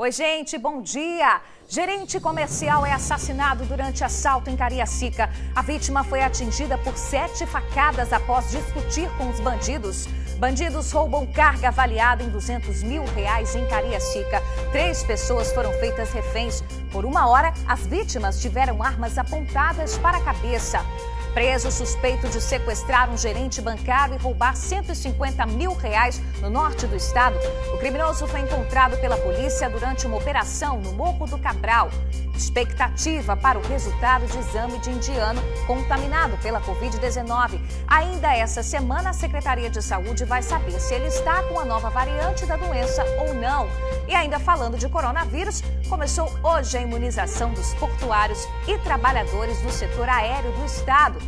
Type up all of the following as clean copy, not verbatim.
Oi, gente, bom dia! Gerente comercial é assassinado durante assalto em Cariacica. A vítima foi atingida por 7 facadas após discutir com os bandidos. Bandidos roubam carga avaliada em R$200 mil em Cariacica. 3 pessoas foram feitas reféns. Por 1 hora, as vítimas tiveram armas apontadas para a cabeça. Preso suspeito de sequestrar um gerente bancário e roubar R$150 mil no norte do estado. O criminoso foi encontrado pela polícia durante uma operação no Morro do Cabral. Expectativa para o resultado de exame de indiano contaminado pela Covid-19. Ainda essa semana, a Secretaria de Saúde vai saber se ele está com a nova variante da doença ou não. E ainda falando de coronavírus, começou hoje a imunização dos portuários e trabalhadores do setor aéreo do estado.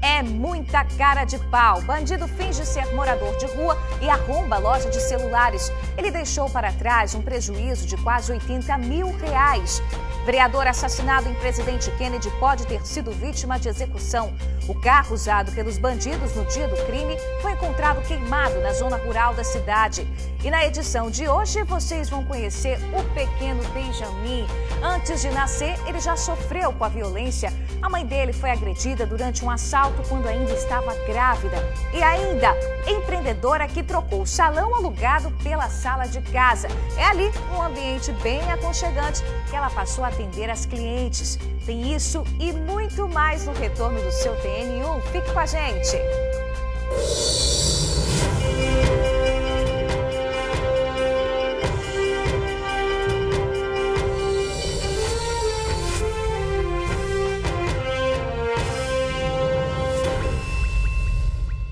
É muita cara de pau. Bandido finge ser morador de rua e arromba loja de celulares. Ele deixou para trás um prejuízo de quase R$80 mil. Vereador assassinado em Presidente Kennedy pode ter sido vítima de execução. O carro usado pelos bandidos no dia do crime foi encontrado queimado na zona rural da cidade. E na edição de hoje vocês vão conhecer o pequeno Benjamin. Antes de nascer, ele já sofreu com a violência. A mãe dele foi agredida durante um assalto quando ainda estava grávida. E ainda, empreendedora que trocou o salão alugado pela sala de casa. É ali, um ambiente bem aconchegante, que ela passou a atender as clientes. Tem isso e muito mais no retorno do seu TN1. Fique com a gente!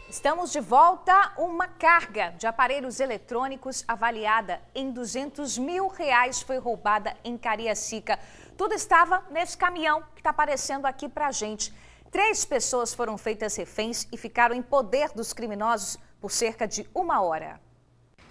Estamos de volta. Uma carga de aparelhos eletrônicos avaliada em R$200 mil foi roubada em Cariacica. Tudo estava nesse caminhão que está aparecendo aqui para a gente. 3 pessoas foram feitas reféns e ficaram em poder dos criminosos por cerca de 1 hora.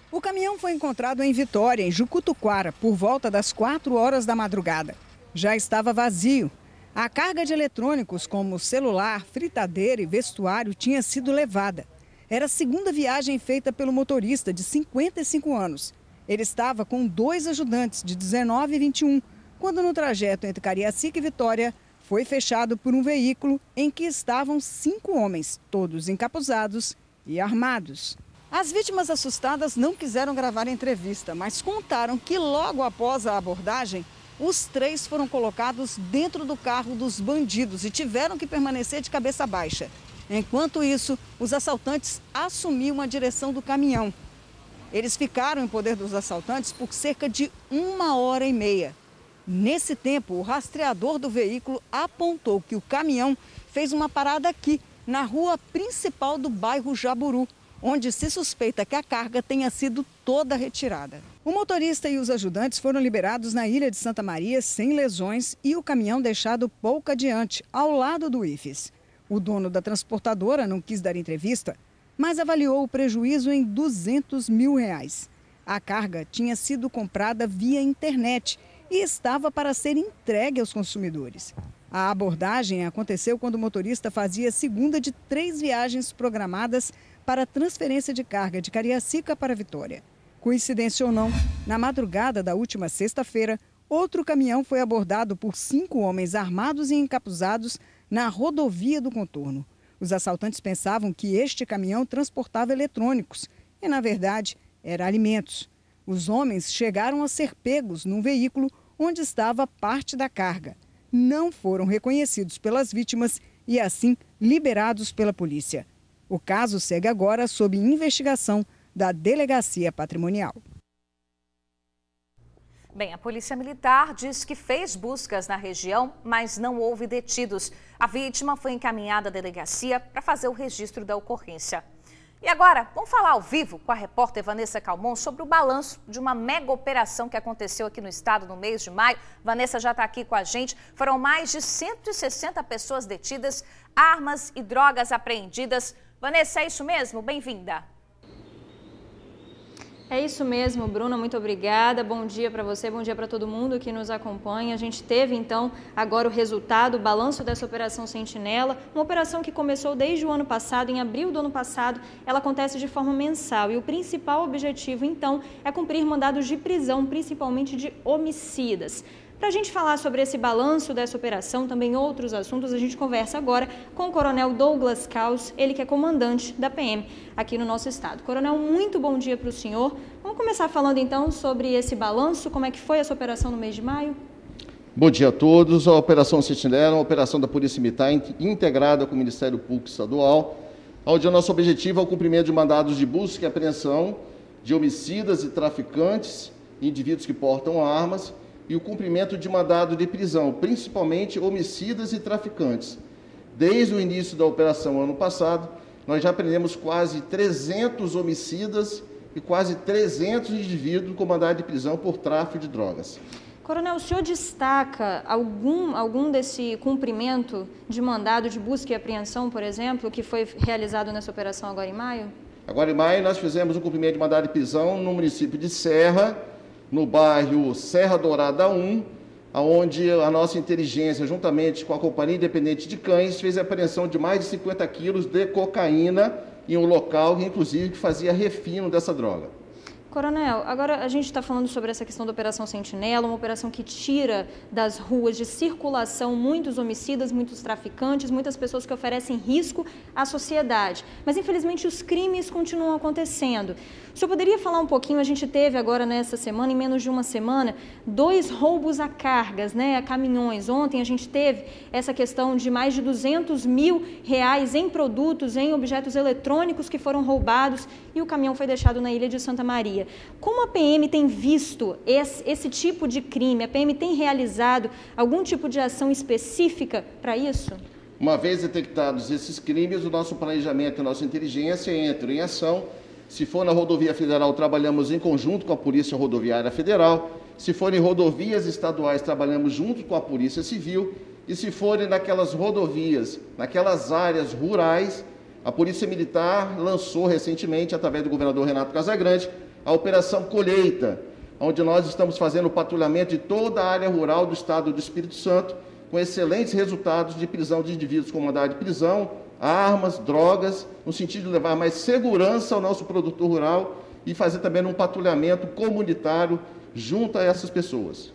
O caminhão foi encontrado em Vitória, em Jucutuquara, por volta das 4 horas da madrugada. Já estava vazio. A carga de eletrônicos como celular, fritadeira e vestuário tinha sido levada. Era a segunda viagem feita pelo motorista de 55 anos. Ele estava com 2 ajudantes de 19 e 21, quando no trajeto entre Cariacica e Vitória foi fechado por um veículo em que estavam 5 homens, todos encapuzados e armados. As vítimas assustadas não quiseram gravar a entrevista, mas contaram que logo após a abordagem, os 3 foram colocados dentro do carro dos bandidos e tiveram que permanecer de cabeça baixa. Enquanto isso, os assaltantes assumiam a direção do caminhão. Eles ficaram em poder dos assaltantes por cerca de 1h30. Nesse tempo, o rastreador do veículo apontou que o caminhão fez uma parada aqui, na rua principal do bairro Jaburu, onde se suspeita que a carga tenha sido toda retirada. O motorista e os ajudantes foram liberados na Ilha de Santa Maria sem lesões e o caminhão deixado pouco adiante, ao lado do IFES. O dono da transportadora não quis dar entrevista, mas avaliou o prejuízo em R$200 mil. A carga tinha sido comprada via internet e estava para ser entregue aos consumidores. A abordagem aconteceu quando o motorista fazia a segunda de 3 viagens programadas para transferência de carga de Cariacica para Vitória. Coincidência ou não, na madrugada da última sexta-feira, outro caminhão foi abordado por 5 homens armados e encapuzados na rodovia do Contorno. Os assaltantes pensavam que este caminhão transportava eletrônicos e, na verdade, era alimentos. Os homens chegaram a ser pegos num veículo onde estava parte da carga. Não foram reconhecidos pelas vítimas e, assim, liberados pela polícia. O caso segue agora sob investigação da Delegacia Patrimonial. Bem, a Polícia Militar diz que fez buscas na região, mas não houve detidos. A vítima foi encaminhada à delegacia para fazer o registro da ocorrência. E agora, vamos falar ao vivo com a repórter Vanessa Calmon sobre o balanço de uma mega operação que aconteceu aqui no estado no mês de maio. Vanessa já está aqui com a gente. Foram mais de 160 pessoas detidas, armas e drogas apreendidas. Vanessa, é isso mesmo? Bem-vinda. É isso mesmo, Bruna, muito obrigada. Bom dia para você, bom dia para todo mundo que nos acompanha. A gente teve, então, agora o resultado, o balanço dessa Operação Sentinela, uma operação que começou desde o ano passado, em abril do ano passado. Ela acontece de forma mensal e o principal objetivo, então, é cumprir mandados de prisão, principalmente de homicidas. Para a gente falar sobre esse balanço dessa operação, também outros assuntos, a gente conversa agora com o Coronel Douglas Caus, ele que é comandante da PM aqui no nosso estado. Coronel, muito bom dia para o senhor. Vamos começar falando então sobre esse balanço, como é que foi essa operação no mês de maio? Bom dia a todos. A Operação Sentinela é uma operação da Polícia Militar integrada com o Ministério Público Estadual, onde o nosso objetivo é o cumprimento de mandados de busca e apreensão de homicidas e traficantes, indivíduos que portam armas, e o cumprimento de mandado de prisão, principalmente homicidas e traficantes. Desde o início da operação ano passado, nós já prendemos quase 300 homicidas e quase 300 indivíduos com mandado de prisão por tráfico de drogas. Coronel, o senhor destaca algum desse cumprimento de mandado de busca e apreensão, por exemplo, que foi realizado nessa operação agora em maio? Agora em maio nós fizemos o cumprimento de mandado de prisão no município de Serra, no bairro Serra Dourada 1, onde a nossa inteligência, juntamente com a Companhia Independente de Cães, fez a apreensão de mais de 50 quilos de cocaína em um local, inclusive, que fazia refino dessa droga. Coronel, agora a gente está falando sobre essa questão da Operação Sentinela, uma operação que tira das ruas de circulação muitos homicidas, muitos traficantes, muitas pessoas que oferecem risco à sociedade. Mas, infelizmente, os crimes continuam acontecendo. O senhor poderia falar um pouquinho? A gente teve agora nessa semana, em menos de uma semana, 2 roubos a cargas, a caminhões. Ontem a gente teve essa questão de mais de R$200 mil em produtos, em objetos eletrônicos que foram roubados e o caminhão foi deixado na Ilha de Santa Maria. Como a PM tem visto esse tipo de crime? A PM tem realizado algum tipo de ação específica para isso? Uma vez detectados esses crimes, o nosso planejamento e a nossa inteligência entram em ação. Se for na rodovia federal, trabalhamos em conjunto com a Polícia Rodoviária Federal. Se forem rodovias estaduais, trabalhamos junto com a Polícia Civil. E se forem naquelas rodovias, naquelas áreas rurais, a Polícia Militar lançou recentemente, através do governador Renato Casagrande, a Operação Colheita, onde nós estamos fazendo o patrulhamento de toda a área rural do estado do Espírito Santo, com excelentes resultados de prisão de indivíduos com mandado de prisão, armas, drogas, no sentido de levar mais segurança ao nosso produtor rural e fazer também um patrulhamento comunitário junto a essas pessoas.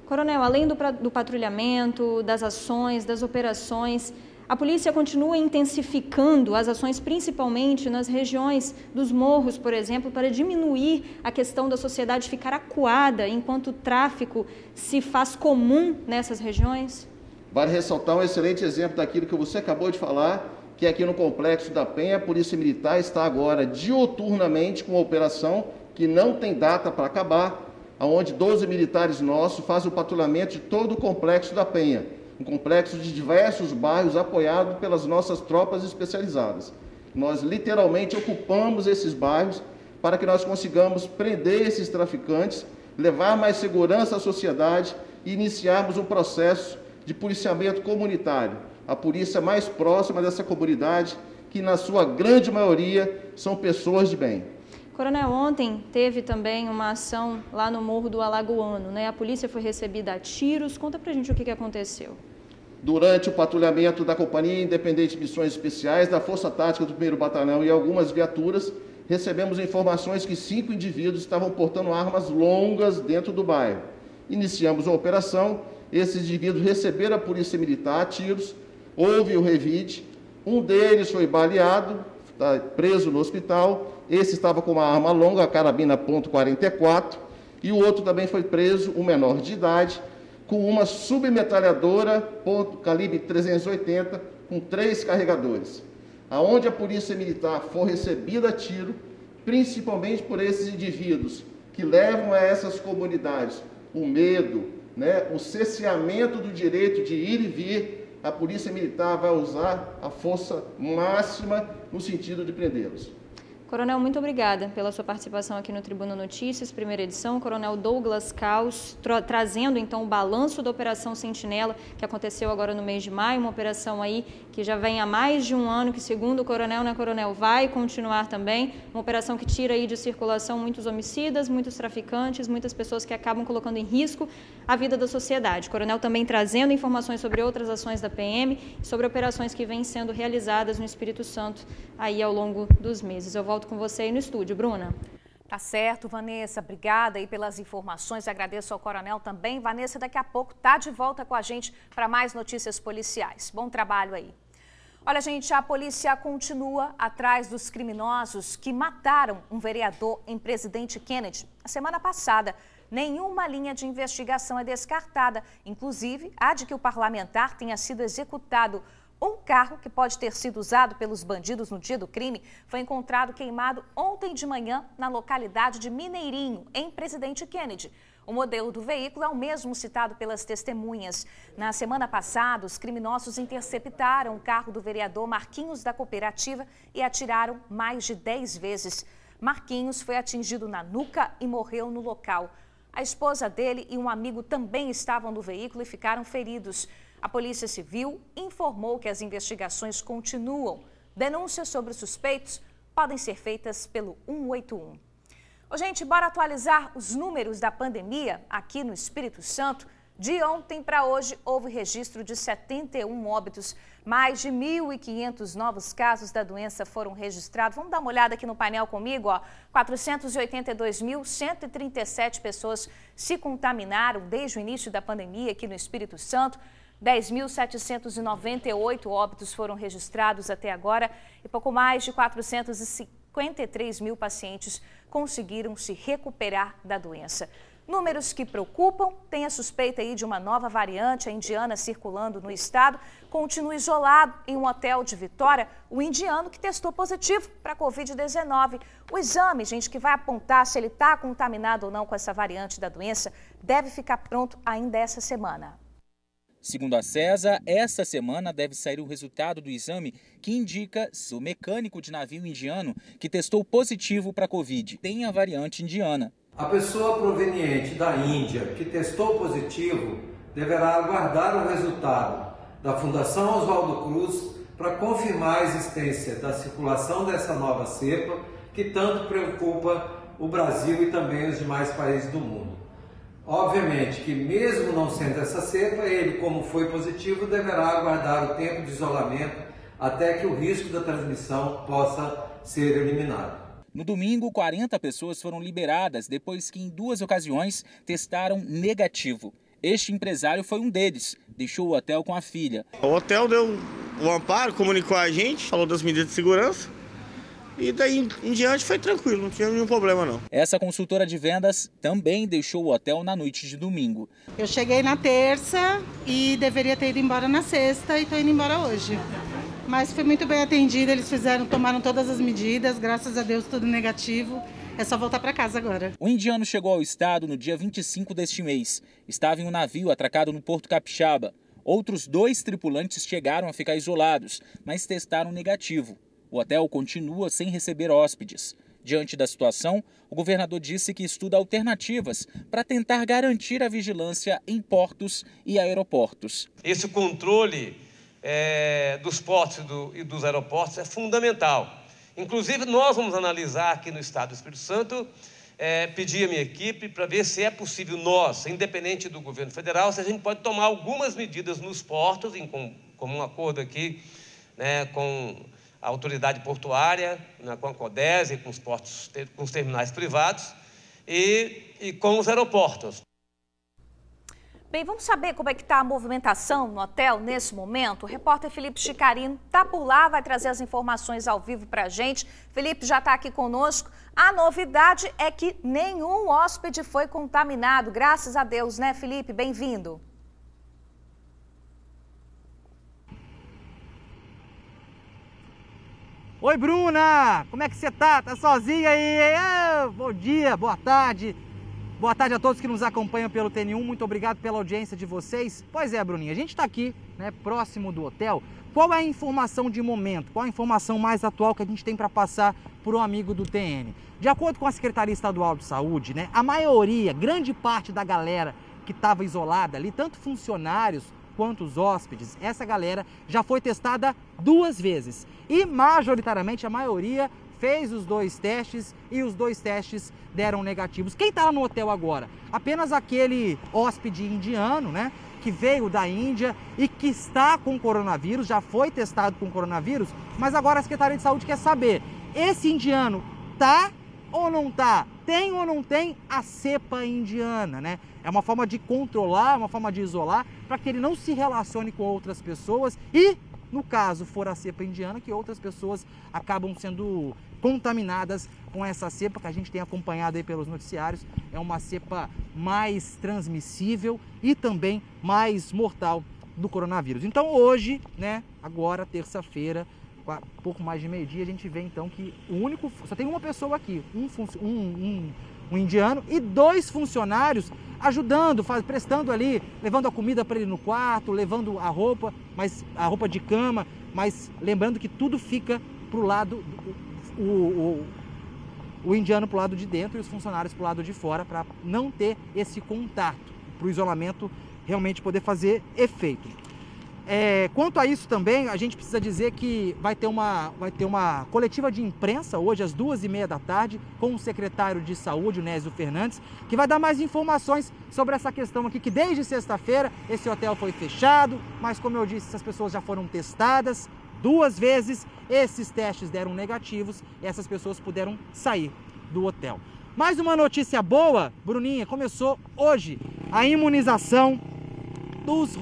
Coronel, além do patrulhamento, das ações, das operações, a polícia continua intensificando as ações, principalmente nas regiões dos morros, por exemplo, para diminuir a questão da sociedade ficar acuada enquanto o tráfico se faz comum nessas regiões? Vale ressaltar um excelente exemplo daquilo que você acabou de falar, que aqui no Complexo da Penha, a Polícia Militar está agora diuturnamente com uma operação que não tem data para acabar, onde 12 militares nossos fazem o patrulhamento de todo o Complexo da Penha, um complexo de diversos bairros apoiado pelas nossas tropas especializadas. Nós literalmente ocupamos esses bairros para que nós consigamos prender esses traficantes, levar mais segurança à sociedade e iniciarmos um processo de policiamento comunitário, a polícia mais próxima dessa comunidade, que na sua grande maioria são pessoas de bem. Coronel, ontem teve também uma ação lá no Morro do Alagoano, A polícia foi recebida a tiros. Conta pra gente o que aconteceu. Durante o patrulhamento da Companhia Independente de Missões Especiais, da Força Tática do 1º Batalhão e algumas viaturas, recebemos informações que 5 indivíduos estavam portando armas longas dentro do bairro. Iniciamos a operação, esses indivíduos receberam a Polícia Militar a tiros, houve o revide, um deles foi baleado, está preso no hospital, esse estava com uma arma longa, a carabina .44, e o outro também foi preso, um menor de idade, com uma submetralhadora calibre 380, com 3 carregadores. Aonde a Polícia Militar for recebida a tiro, principalmente por esses indivíduos que levam a essas comunidades o medo, o cerceamento do direito de ir e vir, a Polícia Militar vai usar a força máxima no sentido de prendê-los. Coronel, muito obrigada pela sua participação aqui no Tribuna Notícias, primeira edição. Coronel Douglas Caos, trazendo então o balanço da Operação Sentinela, que aconteceu agora no mês de maio, uma operação aí que já vem há mais de um ano, que segundo o coronel, né, coronel, vai continuar também. Uma operação que tira aí de circulação muitos homicidas, muitos traficantes, muitas pessoas que acabam colocando em risco a vida da sociedade. O coronel também trazendo informações sobre outras ações da PM e sobre operações que vêm sendo realizadas no Espírito Santo aí ao longo dos meses. Eu volto com você aí no estúdio, Bruna. Tá certo, Vanessa. Obrigada aí pelas informações. Agradeço ao coronel também. Vanessa, daqui a pouco tá de volta com a gente para mais notícias policiais. Bom trabalho aí. Olha, gente, a polícia continua atrás dos criminosos que mataram um vereador em Presidente Kennedy a semana passada. Nenhuma linha de investigação é descartada, inclusive a de que o parlamentar tenha sido executado. Um carro que pode ter sido usado pelos bandidos no dia do crime foi encontrado queimado ontem de manhã na localidade de Mineirinho, em Presidente Kennedy. O modelo do veículo é o mesmo citado pelas testemunhas. Na semana passada, os criminosos interceptaram o carro do vereador Marquinhos da Cooperativa e atiraram mais de 10 vezes. Marquinhos foi atingido na nuca e morreu no local. A esposa dele e um amigo também estavam no veículo e ficaram feridos. A Polícia Civil informou que as investigações continuam. Denúncias sobre os suspeitos podem ser feitas pelo 181. Ô, gente, bora atualizar os números da pandemia aqui no Espírito Santo. De ontem para hoje, houve registro de 71 óbitos. Mais de 1.500 novos casos da doença foram registrados. Vamos dar uma olhada aqui no painel comigo, ó. 482.137 pessoas se contaminaram desde o início da pandemia aqui no Espírito Santo. 10.798 óbitos foram registrados até agora e pouco mais de 453 mil pacientes conseguiram se recuperar da doença. Números que preocupam, tem a suspeita aí de uma nova variante, a indiana, circulando no estado. Continua isolado em um hotel de Vitória o indiano que testou positivo para a Covid-19. O exame, gente, que vai apontar se ele está contaminado ou não com essa variante da doença, deve ficar pronto ainda essa semana. Segundo a CESA, esta semana deve sair o resultado do exame que indica se o mecânico de navio indiano que testou positivo para a Covid tem a variante indiana. A pessoa proveniente da Índia que testou positivo deverá aguardar o resultado da Fundação Oswaldo Cruz para confirmar a existência da circulação dessa nova cepa que tanto preocupa o Brasil e também os demais países do mundo. Obviamente que mesmo não sendo essa cepa, ele, como foi positivo, deverá aguardar o tempo de isolamento até que o risco da transmissão possa ser eliminado. No domingo, 40 pessoas foram liberadas depois que em 2 ocasiões testaram negativo. Este empresário foi um deles, deixou o hotel com a filha. O hotel deu o amparo, comunicou a gente, falou das medidas de segurança. E daí em diante foi tranquilo, não tinha nenhum problema não. Essa consultora de vendas também deixou o hotel na noite de domingo. Eu cheguei na terça e deveria ter ido embora na sexta e estou indo embora hoje. Mas fui muito bem atendida, eles tomaram todas as medidas, graças a Deus tudo negativo. É só voltar para casa agora. O indiano chegou ao estado no dia 25 deste mês. Estava em um navio atracado no Porto Capixaba. Outros 2 tripulantes chegaram a ficar isolados, mas testaram negativo. O hotel continua sem receber hóspedes. Diante da situação, o governador disse que estuda alternativas para tentar garantir a vigilância em portos e aeroportos. Esse controle dos portos e dos aeroportos é fundamental. Inclusive, nós vamos analisar aqui no estado do Espírito Santo, pedir a minha equipe para ver se é possível nós, independente do governo federal, se a gente pode tomar algumas medidas nos portos, em comum acordo aqui, né, com a autoridade portuária, né, com a CODESE, com os portos, com os terminais privados e com os aeroportos. Bem, vamos saber como é que está a movimentação no hotel nesse momento? O repórter Felipe Chicarino está por lá, vai trazer as informações ao vivo para a gente. Felipe já está aqui conosco. A novidade é que nenhum hóspede foi contaminado, graças a Deus, né, Felipe? Bem-vindo. Oi, Bruna! Como é que você tá? Tá sozinha aí? Bom dia, boa tarde. Boa tarde a todos que nos acompanham pelo TN1. Muito obrigado pela audiência de vocês. Pois é, Bruninha, a gente está aqui, né, próximo do hotel. Qual é a informação de momento? Qual a informação mais atual que a gente tem para passar por um amigo do TN. De acordo com a Secretaria Estadual de Saúde, né, a maioria, grande parte da galera que estava isolada ali, tanto funcionários quanto os hóspedes, essa galera já foi testada 2 vezes. E majoritariamente a maioria fez os 2 testes e os 2 testes deram negativos. Quem está lá no hotel agora? Apenas aquele hóspede indiano, né, que veio da Índia e que está com coronavírus, já foi testado com coronavírus, mas agora a Secretaria de Saúde quer saber, esse indiano tá ou não tá? Tem ou não tem a cepa indiana, né? É uma forma de controlar, uma forma de isolar, para que ele não se relacione com outras pessoas e, no caso for a cepa indiana, que outras pessoas acabam sendo contaminadas com essa cepa que a gente tem acompanhado aí pelos noticiários. É uma cepa mais transmissível e também mais mortal do coronavírus. Então hoje, né, agora terça-feira, pouco mais de meio-dia, a gente vê então que só tem uma pessoa aqui, um indiano e 2 funcionários ajudando, prestando ali, levando a comida para ele no quarto, levando a roupa de cama, mas lembrando que tudo fica pro lado, o indiano pro lado de dentro e os funcionários pro lado de fora, para não ter esse contato, para o isolamento realmente poder fazer efeito. Quanto a isso também, a gente precisa dizer que vai ter uma coletiva de imprensa hoje às 2h30 da tarde com o secretário de Saúde, o Nésio Fernandes, que vai dar mais informações sobre essa questão aqui, que desde sexta-feira esse hotel foi fechado, mas como eu disse, essas pessoas já foram testadas 2 vezes, esses testes deram negativos e essas pessoas puderam sair do hotel. Mais uma notícia boa, Bruninha, começou hoje a imunização dos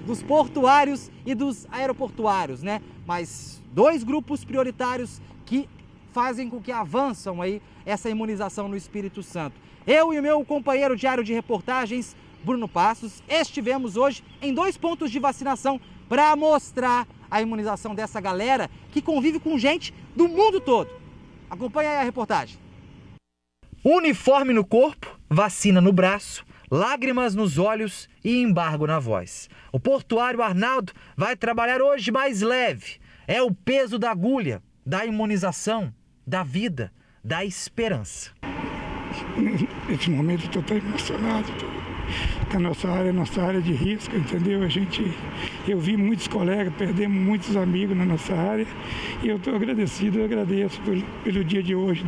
dos portuários e dos aeroportuários, né? Mas 2 grupos prioritários que fazem com que avançam aí essa imunização no Espírito Santo. Eu e o meu companheiro diário de reportagens, Bruno Passos, estivemos hoje em 2 pontos de vacinação para mostrar a imunização dessa galera que convive com gente do mundo todo. Acompanha aí a reportagem. Uniforme no corpo, vacina no braço, lágrimas nos olhos e embargo na voz. O portuário Arnaldo vai trabalhar hoje mais leve. É o peso da agulha, da imunização, da vida, da esperança. Nesse momento eu estou tão emocionado, porque a nossa área de risco, entendeu? Eu vi muitos colegas, perdemos muitos amigos na nossa área e eu estou agradecido, eu agradeço pelo dia de hoje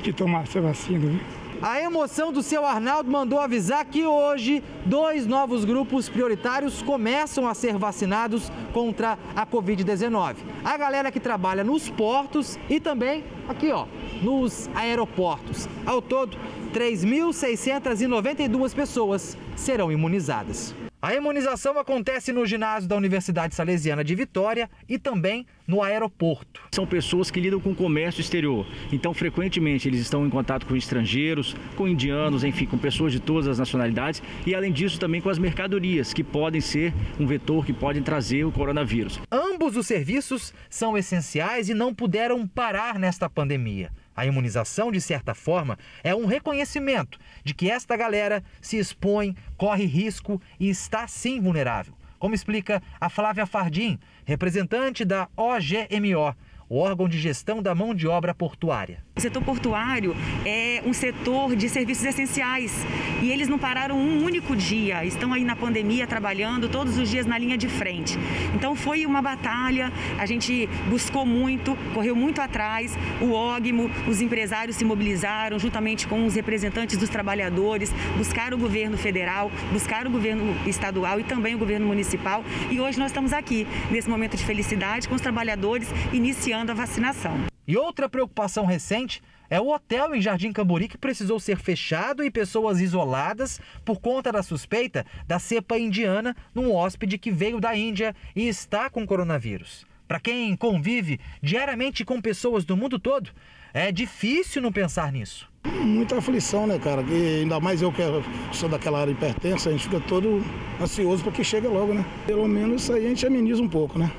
de tomar essa vacina, viu? A emoção do seu Arnaldo mandou avisar que hoje 2 novos grupos prioritários começam a ser vacinados contra a Covid-19. A galera que trabalha nos portos e também aqui, ó, nos aeroportos. Ao todo, 3.692 pessoas serão imunizadas. A imunização acontece no ginásio da Universidade Salesiana de Vitória e também no aeroporto. São pessoas que lidam com o comércio exterior, então frequentemente eles estão em contato com estrangeiros, com indianos, enfim, com pessoas de todas as nacionalidades e além disso também com as mercadorias, que podem ser um vetor que podem trazer o coronavírus. Ambos os serviços são essenciais e não puderam parar nesta pandemia. A imunização, de certa forma, é um reconhecimento de que esta galera se expõe, corre risco e está sim vulnerável. Como explica a Flávia Fardim, representante da OGMO, o órgão de gestão da mão de obra portuária. O setor portuário é um setor de serviços essenciais e eles não pararam um único dia, estão aí na pandemia trabalhando todos os dias na linha de frente. Então foi uma batalha, a gente buscou muito, correu muito atrás, o OGMO, os empresários se mobilizaram juntamente com os representantes dos trabalhadores, buscaram o governo federal, buscaram o governo estadual e também o governo municipal e hoje nós estamos aqui nesse momento de felicidade com os trabalhadores iniciando a vacinação. E outra preocupação recente é o hotel em Jardim Camburi que precisou ser fechado e pessoas isoladas por conta da suspeita da cepa indiana num hóspede que veio da Índia e está com coronavírus. Para quem convive diariamente com pessoas do mundo todo, é difícil não pensar nisso. Muita aflição, né, cara? E ainda mais eu que sou daquela área hipertensa, a gente fica todo ansioso para que chegue logo, né? Pelo menos isso aí a gente ameniza um pouco, né?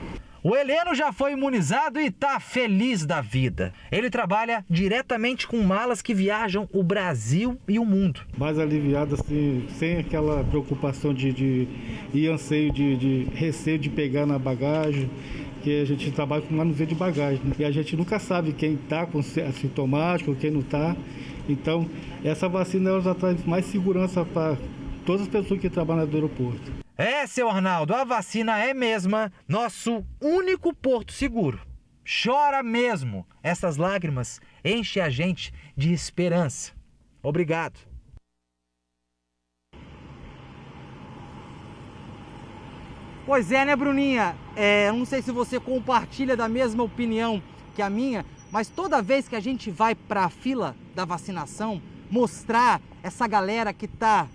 O Heleno já foi imunizado e está feliz da vida. Ele trabalha diretamente com malas que viajam o Brasil e o mundo. Mais aliviado, assim, sem aquela preocupação e anseio de receio de pegar na bagagem. porque a gente trabalha com manuseio de bagagem, né? E a gente nunca sabe quem está com assintomático, quem não está. Então, essa vacina ela já traz mais segurança para todas as pessoas que trabalham no aeroporto. É, seu Arnaldo, a vacina é mesma nosso único porto seguro. Chora mesmo. Essas lágrimas enchem a gente de esperança. Obrigado. Pois é, né, Bruninha? Eu não sei se você compartilha da mesma opinião que a minha, mas toda vez que a gente vai para a fila da vacinação, mostrar essa galera que está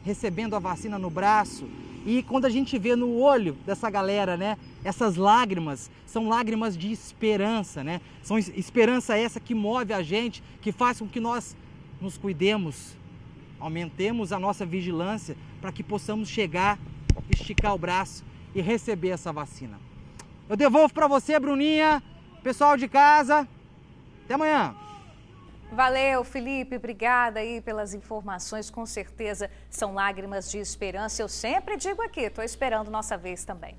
recebendo a vacina no braço, e quando a gente vê no olho dessa galera, né, essas lágrimas, são lágrimas de esperança, né? São esperança essa que move a gente, que faz com que nós nos cuidemos, aumentemos a nossa vigilância para que possamos chegar, esticar o braço e receber essa vacina. Eu devolvo para você, Bruninha, pessoal de casa. Até amanhã. Valeu, Felipe, obrigada aí pelas informações, com certeza são lágrimas de esperança. Eu sempre digo aqui, estou esperando nossa vez também.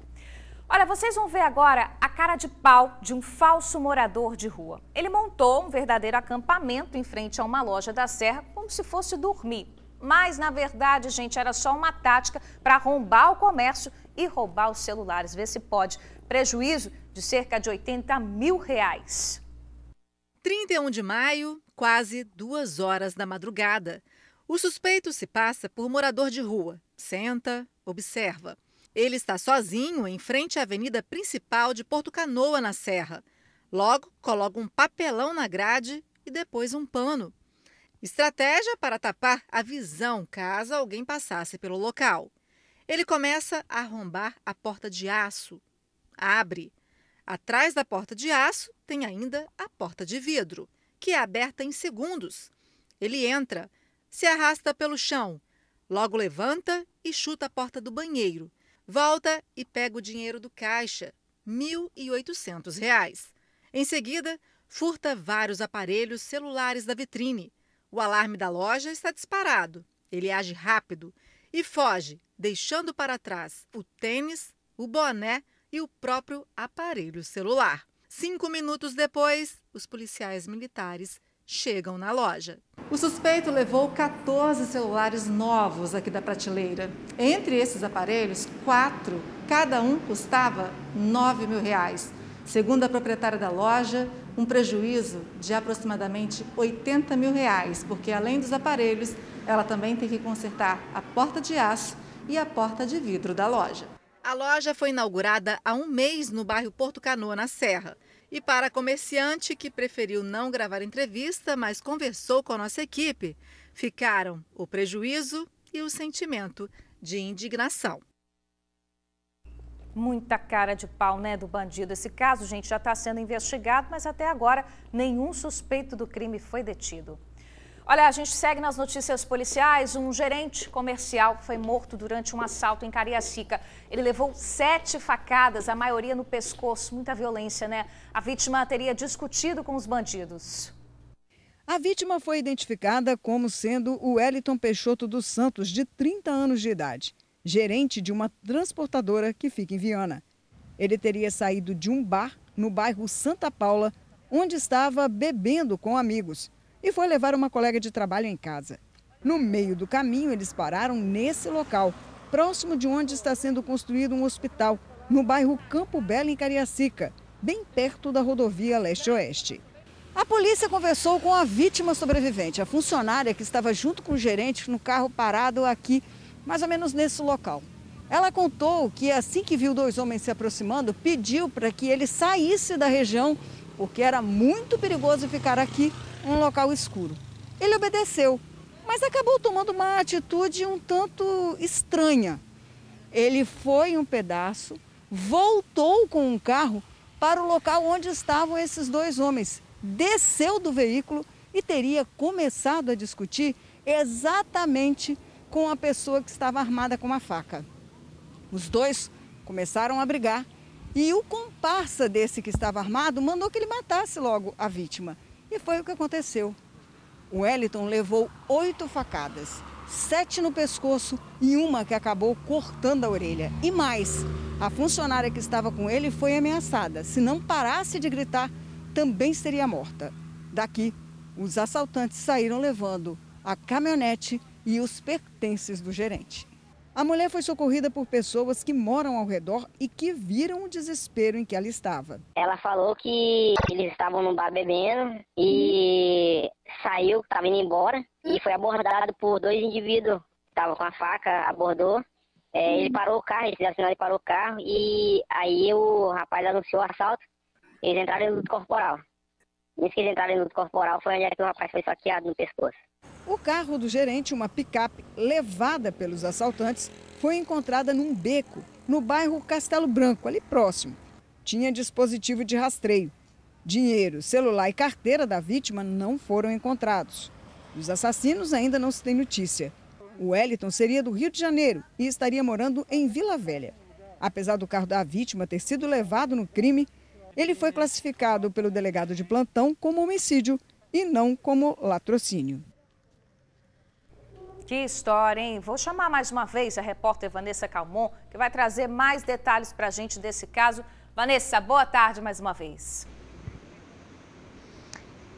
Olha, vocês vão ver agora a cara de pau de um falso morador de rua. Ele montou um verdadeiro acampamento em frente a uma loja da Serra como se fosse dormir. Mas, na verdade, gente, era só uma tática para arrombar o comércio e roubar os celulares. Vê se pode. Prejuízo de cerca de R$80 mil. 31 de maio, quase 2 horas da madrugada. O suspeito se passa por morador de rua. Senta, observa. Ele está sozinho em frente à avenida principal de Porto Canoa, na Serra. Logo, coloca um papelão na grade e depois um pano. Estratégia para tapar a visão caso alguém passasse pelo local. Ele começa a arrombar a porta de aço. Abre. Atrás da porta de aço tem ainda a porta de vidro, que é aberta em segundos. Ele entra, se arrasta pelo chão, logo levanta e chuta a porta do banheiro. Volta e pega o dinheiro do caixa, R$1.800. Em seguida, furta vários aparelhos celulares da vitrine. O alarme da loja está disparado. Ele age rápido e foge, deixando para trás o tênis, o boné e o próprio aparelho celular. 5 minutos depois, os policiais militares chegam na loja. O suspeito levou 14 celulares novos aqui da prateleira. Entre esses aparelhos, 4, cada um custava R$9 mil. Segundo a proprietária da loja, um prejuízo de aproximadamente R$80 mil, porque além dos aparelhos, ela também tem que consertar a porta de aço e a porta de vidro da loja. A loja foi inaugurada há um mês no bairro Porto Canoa, na Serra. E para a comerciante que preferiu não gravar entrevista, mas conversou com a nossa equipe, ficaram o prejuízo e o sentimento de indignação. Muita cara de pau, né, do bandido. Esse caso, gente, já está sendo investigado, mas até agora nenhum suspeito do crime foi detido. Olha, a gente segue nas notícias policiais. Um gerente comercial foi morto durante um assalto em Cariacica. Ele levou 7 facadas, a maioria no pescoço. Muita violência, né? A vítima teria discutido com os bandidos. A vítima foi identificada como sendo o Wellington Peixoto dos Santos, de 30 anos de idade, gerente de uma transportadora que fica em Viana. Ele teria saído de um bar no bairro Santa Paula, onde estava bebendo com amigos, e foi levar uma colega de trabalho em casa. No meio do caminho, eles pararam nesse local, próximo de onde está sendo construído um hospital, no bairro Campo Belo, em Cariacica, bem perto da rodovia leste-oeste. A polícia conversou com a vítima sobrevivente, a funcionária que estava junto com o gerente no carro parado aqui, mais ou menos nesse local. Ela contou que assim que viu 2 homens se aproximando, pediu para que ele saísse da região, porque era muito perigoso ficar aqui, um local escuro. Ele obedeceu, mas acabou tomando uma atitude um tanto estranha. Ele foi um pedaço, voltou com um carro para o local onde estavam esses 2 homens, desceu do veículo e teria começado a discutir exatamente com a pessoa que estava armada com uma faca. Os 2 começaram a brigar e o comparsa desse que estava armado mandou que ele matasse logo a vítima. E foi o que aconteceu. O Wellington levou 8 facadas, 7 no pescoço e uma que acabou cortando a orelha. E mais, A funcionária que estava com ele foi ameaçada. Se não parasse de gritar, também seria morta. Daqui, os assaltantes saíram levando a caminhonete e os pertences do gerente. A mulher foi socorrida por pessoas que moram ao redor e que viram o desespero em que ela estava. Ela falou que eles estavam no bar bebendo e saiu, estava indo embora e foi abordado por 2 indivíduos. Estavam com a faca, abordou. Ele parou o carro, eles fizeram sinal de parou o carro e aí o rapaz anunciou o assalto. Eles entraram em luta corporal. Nisso que eles entraram em luta corporal foi onde é que o rapaz foi saqueado no pescoço. O carro do gerente, uma picape levada pelos assaltantes, foi encontrada num beco, no bairro Castelo Branco, ali próximo. Tinha dispositivo de rastreio. Dinheiro, celular e carteira da vítima não foram encontrados. Dos assassinos ainda não se tem notícia. O Wellington seria do Rio de Janeiro e estaria morando em Vila Velha. Apesar do carro da vítima ter sido levado no crime, ele foi classificado pelo delegado de plantão como homicídio e não como latrocínio. Que história, hein? Vou chamar mais uma vez a repórter Vanessa Calmon, que vai trazer mais detalhes para a gente desse caso. Vanessa, boa tarde mais uma vez.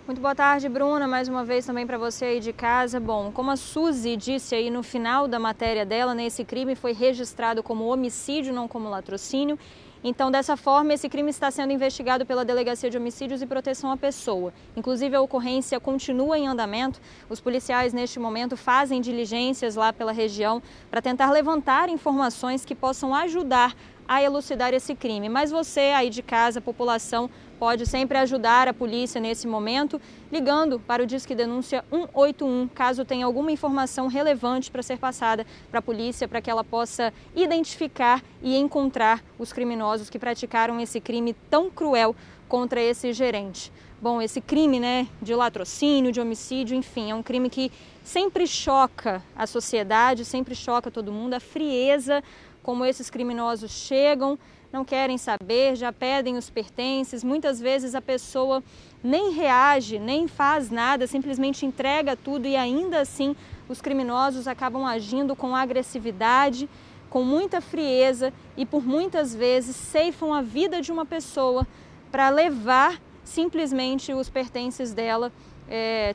Muito boa tarde, Bruna. Mais uma vez também para você aí de casa. Bom, como a Suzy disse aí no final da matéria dela, né, esse crime foi registrado como homicídio, não como latrocínio. Então, dessa forma, esse crime está sendo investigado pela Delegacia de Homicídios e Proteção à Pessoa. Inclusive, a ocorrência continua em andamento. Os policiais, neste momento, fazem diligências lá pela região para tentar levantar informações que possam ajudar a elucidar esse crime. Mas você aí de casa, a população, pode sempre ajudar a polícia nesse momento, ligando para o Disque Denúncia 181, caso tenha alguma informação relevante para ser passada para a polícia, para que ela possa identificar e encontrar os criminosos que praticaram esse crime tão cruel contra esse gerente. Bom, esse crime, né, de latrocínio, de homicídio, enfim, é um crime que sempre choca a sociedade, sempre choca todo mundo, a frieza como esses criminosos chegam, não querem saber, já pedem os pertences, muitas vezes a pessoa nem reage, nem faz nada, simplesmente entrega tudo e ainda assim os criminosos acabam agindo com agressividade, com muita frieza e por muitas vezes ceifam a vida de uma pessoa para levar simplesmente os pertences dela,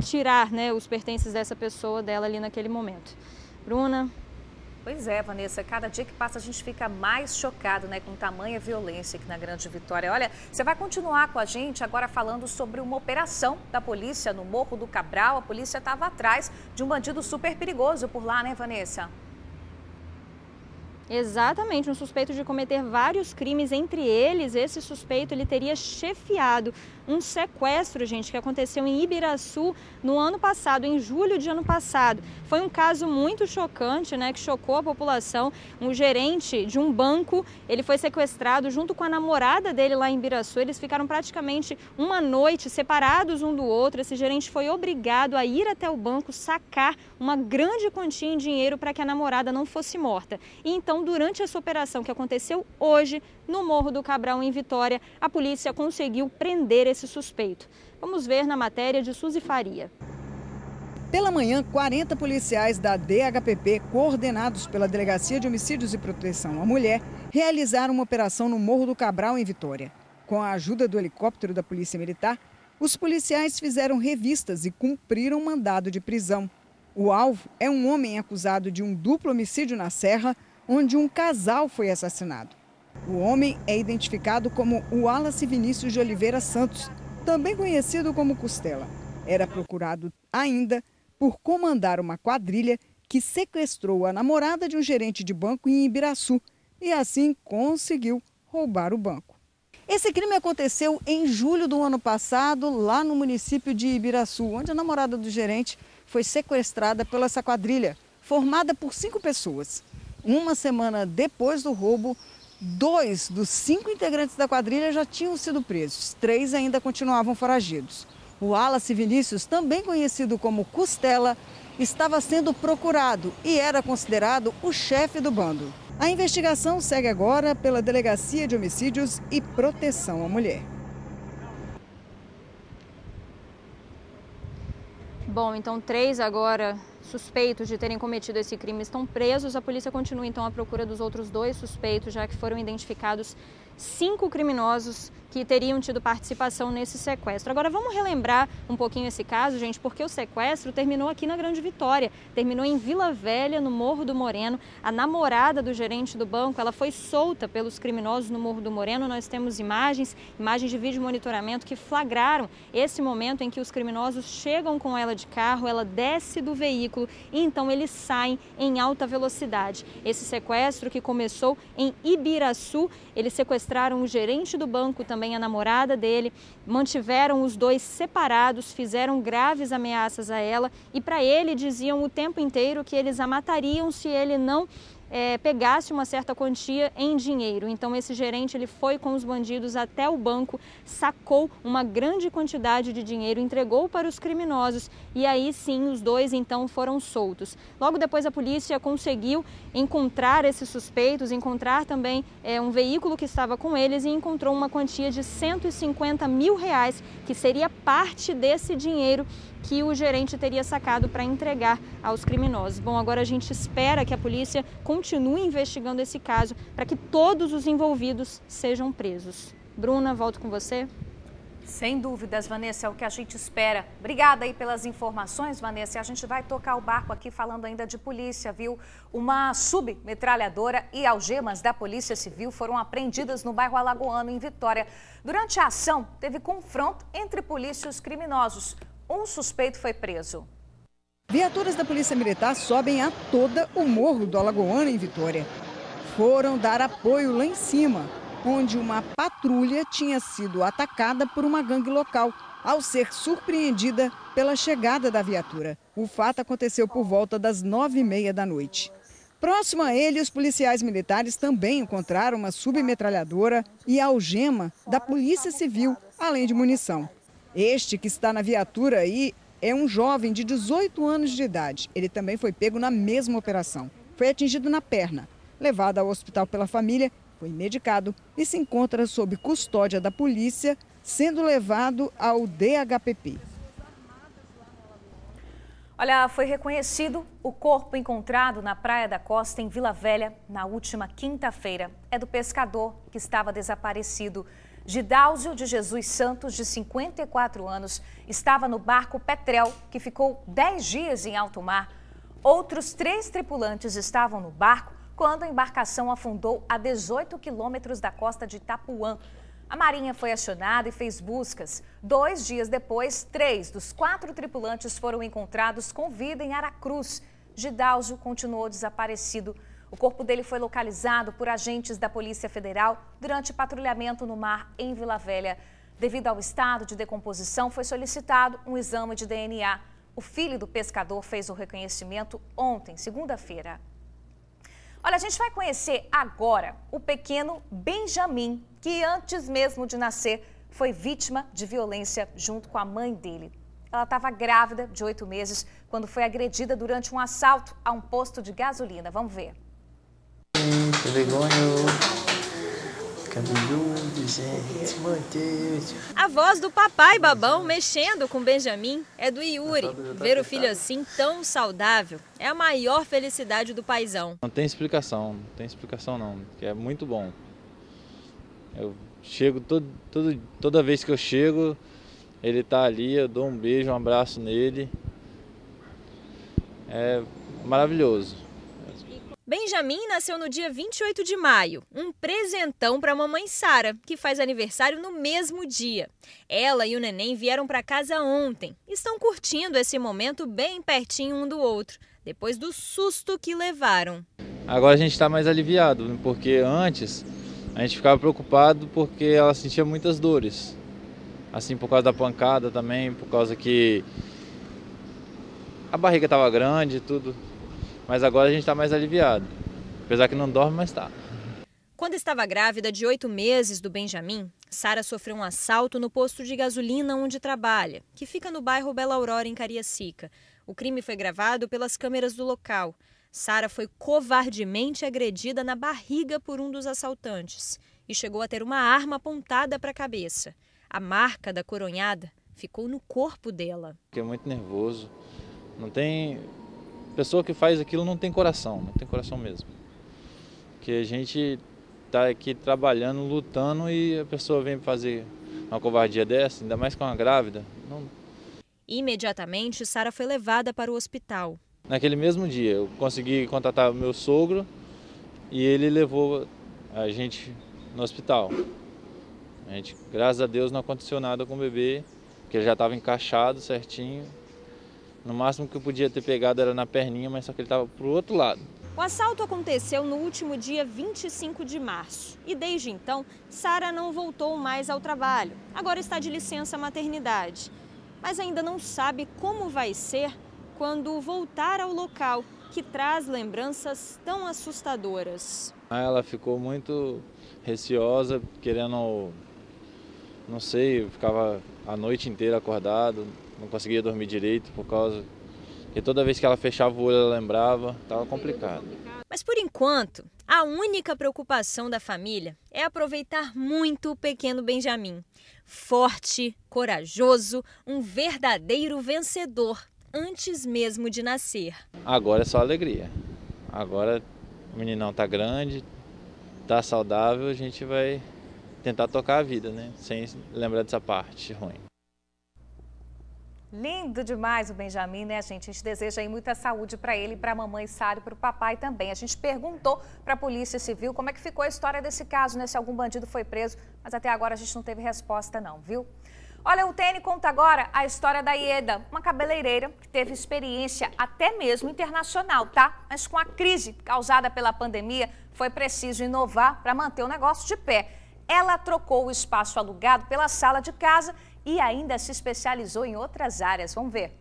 tirar, né, os pertences dessa pessoa dela ali naquele momento. Bruna? Pois é, Vanessa, cada dia que passa a gente fica mais chocado, né, com tamanha violência aqui na Grande Vitória. Olha, você vai continuar com a gente agora falando sobre uma operação da polícia no Morro do Cabral. A polícia estava atrás de um bandido super perigoso por lá, né, Vanessa? Exatamente, um suspeito de cometer vários crimes, entre eles, esse suspeito ele teria chefiado um sequestro, gente, que aconteceu em Ibiraçu no ano passado, em julho de ano passado. Foi um caso muito chocante, né, que chocou a população. Um gerente de um banco, ele foi sequestrado junto com a namorada dele lá em Ibiraçu. Eles ficaram praticamente uma noite separados um do outro. Esse gerente foi obrigado a ir até o banco sacar uma grande quantia em dinheiro para que a namorada não fosse morta. E então, durante essa operação que aconteceu hoje no Morro do Cabral, em Vitória, a polícia conseguiu prender esse suspeito. Vamos ver na matéria de Suzy Faria. Pela manhã, 40 policiais da DHPP, coordenados pela Delegacia de Homicídios e Proteção à Mulher, realizaram uma operação no Morro do Cabral, em Vitória. Com a ajuda do helicóptero da Polícia Militar, os policiais fizeram revistas e cumpriram mandado de prisão. O alvo é um homem acusado de um duplo homicídio na Serra, onde um casal foi assassinado. O homem é identificado como o Wallace Vinícius de Oliveira Santos, também conhecido como Costela. Era procurado ainda por comandar uma quadrilha que sequestrou a namorada de um gerente de banco em Ibiraçu e assim conseguiu roubar o banco. Esse crime aconteceu em julho do ano passado, lá no município de Ibiraçu, onde a namorada do gerente foi sequestrada pela essa quadrilha, formada por 5 pessoas. Uma semana depois do roubo, 2 dos 5 integrantes da quadrilha já tinham sido presos. 3 ainda continuavam foragidos. O Wallace Vinícius, também conhecido como Costela, estava sendo procurado e era considerado o chefe do bando. A investigação segue agora pela Delegacia de Homicídios e Proteção à Mulher. Bom, então 3 agora suspeitos de terem cometido esse crime estão presos. A polícia continua então à procura dos outros 2 suspeitos, já que foram identificados 5 criminosos que teriam tido participação nesse sequestro. Agora vamos relembrar um pouquinho esse caso, gente, porque o sequestro terminou aqui na Grande Vitória, terminou em Vila Velha, no Morro do Moreno. A namorada do gerente do banco, ela foi solta pelos criminosos no Morro do Moreno. Nós temos imagens de vídeo monitoramento que flagraram esse momento em que os criminosos chegam com ela de carro, ela desce do veículo e então eles saem em alta velocidade. Esse sequestro que começou em Ibiraçu, eles sequestraram o gerente do banco, também a namorada dele, mantiveram os 2 separados, fizeram graves ameaças a ela e para ele diziam o tempo inteiro que eles a matariam se ele não pegasse uma certa quantia em dinheiro. Então esse gerente ele foi com os bandidos até o banco, sacou uma grande quantidade de dinheiro, entregou para os criminosos e aí sim os 2 então foram soltos. Logo depois a polícia conseguiu encontrar esses suspeitos, encontrar também um veículo que estava com eles e encontrou uma quantia de R$150 mil, que seria parte desse dinheiro que o gerente teria sacado para entregar aos criminosos. Bom, agora a gente espera que a polícia continue investigando esse caso para que todos os envolvidos sejam presos. Bruna, volto com você. Sem dúvidas, Vanessa, é o que a gente espera. Obrigada aí pelas informações, Vanessa. A gente vai tocar o barco aqui falando ainda de polícia, viu? Uma submetralhadora e algemas da Polícia Civil foram apreendidas no bairro Alagoano, em Vitória. Durante a ação, teve confronto entre polícia e os criminosos. Um suspeito foi preso. Viaturas da Polícia Militar sobem a toda o Morro do Alagoano, em Vitória. Foram dar apoio lá em cima, onde uma patrulha tinha sido atacada por uma gangue local, ao ser surpreendida pela chegada da viatura. O fato aconteceu por volta das 9h30 da noite. Próximo a ele, os policiais militares também encontraram uma submetralhadora e algema da Polícia Civil, além de munição. Este que está na viatura aí é um jovem de 18 anos de idade. Ele também foi pego na mesma operação. Foi atingido na perna. Levado ao hospital pela família, foi medicado e se encontra sob custódia da polícia, sendo levado ao DHPP. Olha, foi reconhecido o corpo encontrado na Praia da Costa, em Vila Velha, na última quinta-feira. É do pescador que estava desaparecido. Gidáusio de Jesus Santos, de 54 anos, estava no barco Petrel, que ficou 10 dias em alto mar. Outros 3 tripulantes estavam no barco quando a embarcação afundou a 18 quilômetros da costa de Itapuã. A Marinha foi acionada e fez buscas. 2 dias depois, 3 dos 4 tripulantes foram encontrados com vida em Aracruz. Gidáusio continuou desaparecido. O corpo dele foi localizado por agentes da Polícia Federal durante patrulhamento no mar em Vila Velha. Devido ao estado de decomposição, foi solicitado um exame de DNA. O filho do pescador fez o reconhecimento ontem, segunda-feira. Olha, a gente vai conhecer agora o pequeno Benjamin, que antes mesmo de nascer foi vítima de violência junto com a mãe dele. Ela estava grávida de 8 meses quando foi agredida durante um assalto a um posto de gasolina. Vamos ver. Que vergonha. Cabeludo, gente, meu Deus. A voz do papai babão mexendo com Benjamin é do Yuri. Ver o filho assim tão saudável é a maior felicidade do paizão. Não tem explicação não, que é muito bom. Eu chego toda vez que eu chego, ele tá ali, eu dou um beijo, um abraço nele. É maravilhoso. Benjamin nasceu no dia 28 de maio, um presentão para a mamãe Sara, que faz aniversário no mesmo dia. Ela e o neném vieram para casa ontem. Estão curtindo esse momento bem pertinho um do outro, depois do susto que levaram. Agora a gente está mais aliviado, porque antes a gente ficava preocupado porque ela sentia muitas dores. Assim, por causa da pancada também, por causa que a barriga estava grande e tudo. Mas agora a gente está mais aliviado, apesar que não dorme, mas está. Quando estava grávida de 8 meses do Benjamin, Sara sofreu um assalto no posto de gasolina onde trabalha, que fica no bairro Bela Aurora, em Cariacica. O crime foi gravado pelas câmeras do local. Sara foi covardemente agredida na barriga por um dos assaltantes e chegou a ter uma arma apontada para a cabeça. A marca da coronhada ficou no corpo dela. Fiquei muito nervoso, não tem A pessoa que faz aquilo não tem coração mesmo. Porque a gente tá aqui trabalhando, lutando e a pessoa vem fazer uma covardia dessa, ainda mais com uma grávida. Não... Imediatamente, Sara foi levada para o hospital. Naquele mesmo dia, eu consegui contatar o meu sogro e ele levou a gente no hospital. A gente, graças a Deus, não aconteceu nada com o bebê, porque ele já estava encaixado certinho. No máximo que eu podia ter pegado era na perninha, mas só que ele estava pro outro lado. O assalto aconteceu no último dia 25 de março e desde então, Sara não voltou mais ao trabalho. Agora está de licença maternidade, mas ainda não sabe como vai ser quando voltar ao local que traz lembranças tão assustadoras. Ela ficou muito receosa, querendo, não sei, ficava a noite inteira acordado, não conseguia dormir direito por causa... E toda vez que ela fechava o olho, ela lembrava, estava complicado. Mas por enquanto, a única preocupação da família é aproveitar muito o pequeno Benjamin. Forte, corajoso, um verdadeiro vencedor, antes mesmo de nascer. Agora é só alegria. Agora o meninão está grande, está saudável, a gente vai tentar tocar a vida, né? Sem lembrar dessa parte ruim. Lindo demais o Benjamin, né, gente? A gente deseja aí muita saúde para ele, para a mamãe Sara e para o papai também. A gente perguntou para a Polícia Civil como é que ficou a história desse caso, né? Se algum bandido foi preso, mas até agora a gente não teve resposta não, viu? Olha, o TN conta agora a história da Ieda, uma cabeleireira que teve experiência até mesmo internacional, tá? Mas com a crise causada pela pandemia, foi preciso inovar para manter o negócio de pé. Ela trocou o espaço alugado pela sala de casa e ainda se especializou em outras áreas. Vamos ver.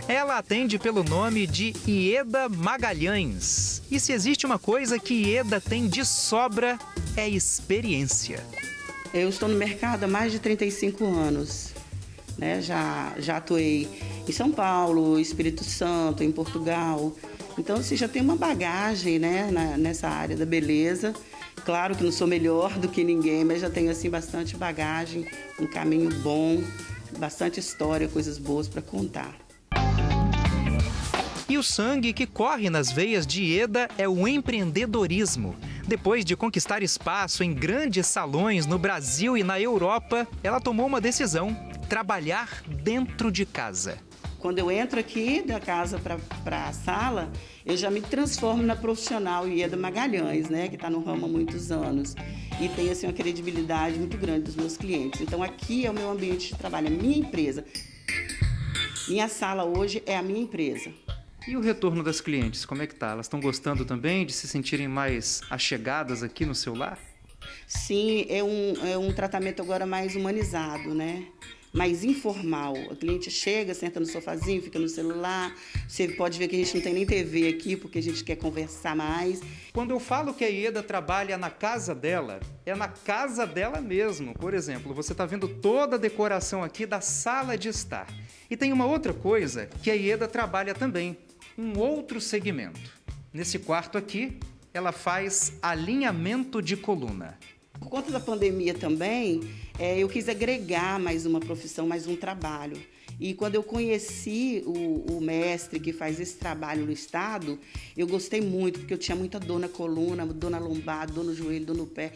Ela atende pelo nome de Ieda Magalhães. E se existe uma coisa que Ieda tem de sobra, é experiência. Eu estou no mercado há mais de 35 anos. Né? Já atuei em São Paulo, Espírito Santo, em Portugal. Então, assim, já tenho uma bagagem, né, nessa área da beleza. Claro que não sou melhor do que ninguém, mas já tenho assim, bastante bagagem, um caminho bom, bastante história, coisas boas para contar. E o sangue que corre nas veias de Ieda é o empreendedorismo. Depois de conquistar espaço em grandes salões no Brasil e na Europa, ela tomou uma decisão: trabalhar dentro de casa. Quando eu entro aqui da casa para a sala, eu já me transformo na profissional Ieda Magalhães, né, que está no ramo há muitos anos. E tem assim, uma credibilidade muito grande dos meus clientes. Então aqui é o meu ambiente de trabalho, a minha empresa. Minha sala hoje é a minha empresa. E o retorno das clientes, como é que tá? Elas estão gostando também de se sentirem mais achegadas aqui no seu lar? Sim, é um tratamento agora mais humanizado, né? Mais informal. A cliente chega, senta no sofazinho, fica no celular. Você pode ver que a gente não tem nem TV aqui, porque a gente quer conversar mais. Quando eu falo que a Ieda trabalha na casa dela, é na casa dela mesmo. Por exemplo, você está vendo toda a decoração aqui da sala de estar. E tem uma outra coisa que a Ieda trabalha também, um outro segmento. Nesse quarto aqui, ela faz alinhamento de coluna. Por conta da pandemia também, eu quis agregar mais uma profissão, mais um trabalho. E quando eu conheci o mestre que faz esse trabalho no estado, eu gostei muito, porque eu tinha muita dor na coluna, dor na lombar, dor no joelho, dor no pé.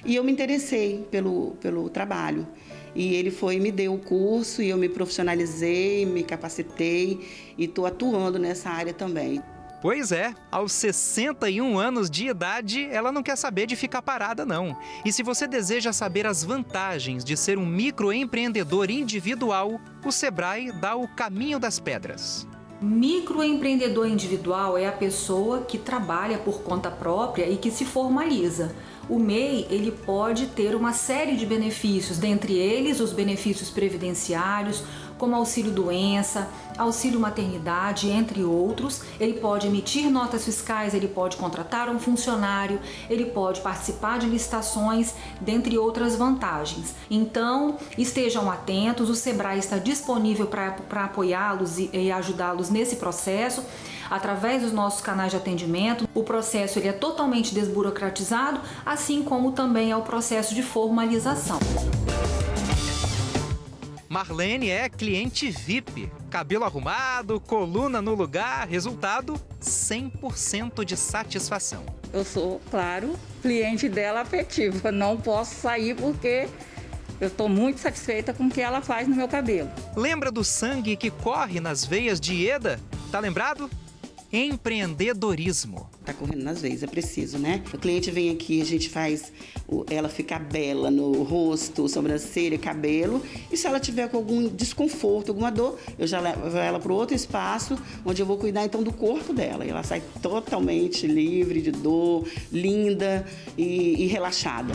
E eu me interessei pelo trabalho. E ele foi e me deu o curso e eu me profissionalizei, me capacitei e estou atuando nessa área também. Pois é, aos 61 anos de idade, ela não quer saber de ficar parada, não. E se você deseja saber as vantagens de ser um microempreendedor individual, o Sebrae dá o caminho das pedras. Microempreendedor individual é a pessoa que trabalha por conta própria e que se formaliza. O MEI, ele pode ter uma série de benefícios, dentre eles os benefícios previdenciários, como auxílio-doença, auxílio-maternidade, entre outros. Ele pode emitir notas fiscais, ele pode contratar um funcionário, ele pode participar de licitações, dentre outras vantagens. Então, estejam atentos, o Sebrae está disponível para apoiá-los e ajudá-los nesse processo, através dos nossos canais de atendimento. O processo ele é totalmente desburocratizado, assim como também é o processo de formalização. Marlene é cliente VIP. Cabelo arrumado, coluna no lugar, resultado 100% de satisfação. Eu sou, claro, cliente dela afetiva. Não posso sair porque eu estou muito satisfeita com o que ela faz no meu cabelo. Lembra do sangue que corre nas veias de Ieda? Tá lembrado? Empreendedorismo. Tá correndo nas veias, é preciso, né? O cliente vem aqui, a gente faz ela ficar bela no rosto, sobrancelha, cabelo. E se ela tiver com algum desconforto, alguma dor, eu já levo ela para outro espaço, onde eu vou cuidar então do corpo dela. E ela sai totalmente livre de dor, linda e relaxada.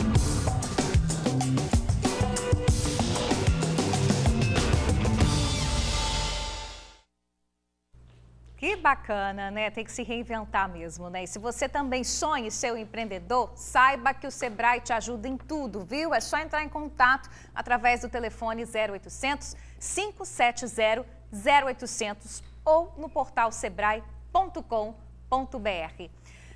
Que bacana, né? Tem que se reinventar mesmo, né? E se você também sonha em ser um empreendedor, saiba que o Sebrae te ajuda em tudo, viu? É só entrar em contato através do telefone 0800 570 0800 ou no portal sebrae.com.br.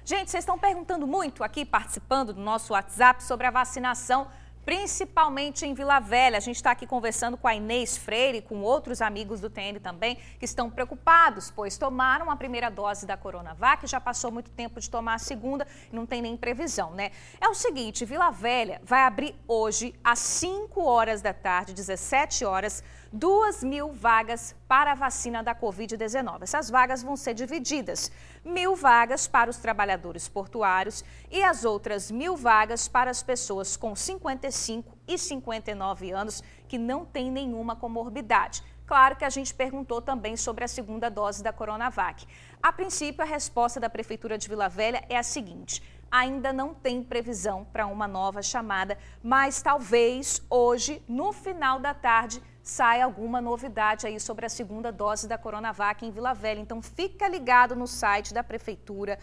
Gente, vocês estão perguntando muito aqui, participando do nosso WhatsApp, sobre a vacinação, principalmente em Vila Velha. A gente está aqui conversando com a Inês Freire e com outros amigos do TN também, que estão preocupados, pois tomaram a primeira dose da Coronavac, já passou muito tempo de tomar a segunda e não tem nem previsão, né? É o seguinte, Vila Velha vai abrir hoje, às 5 horas da tarde, 17 horas, 2.000 vagas para a vacina da Covid-19. Essas vagas vão ser divididas. 1.000 vagas para os trabalhadores portuários e as outras 1.000 vagas para as pessoas com 55 e 59 anos que não têm nenhuma comorbidade. Claro que a gente perguntou também sobre a segunda dose da Coronavac. A princípio, a resposta da Prefeitura de Vila Velha é a seguinte: ainda não tem previsão para uma nova chamada, mas talvez hoje, no final da tarde, saia alguma novidade aí sobre a segunda dose da Coronavac em Vila Velha. Então, fica ligado no site da Prefeitura,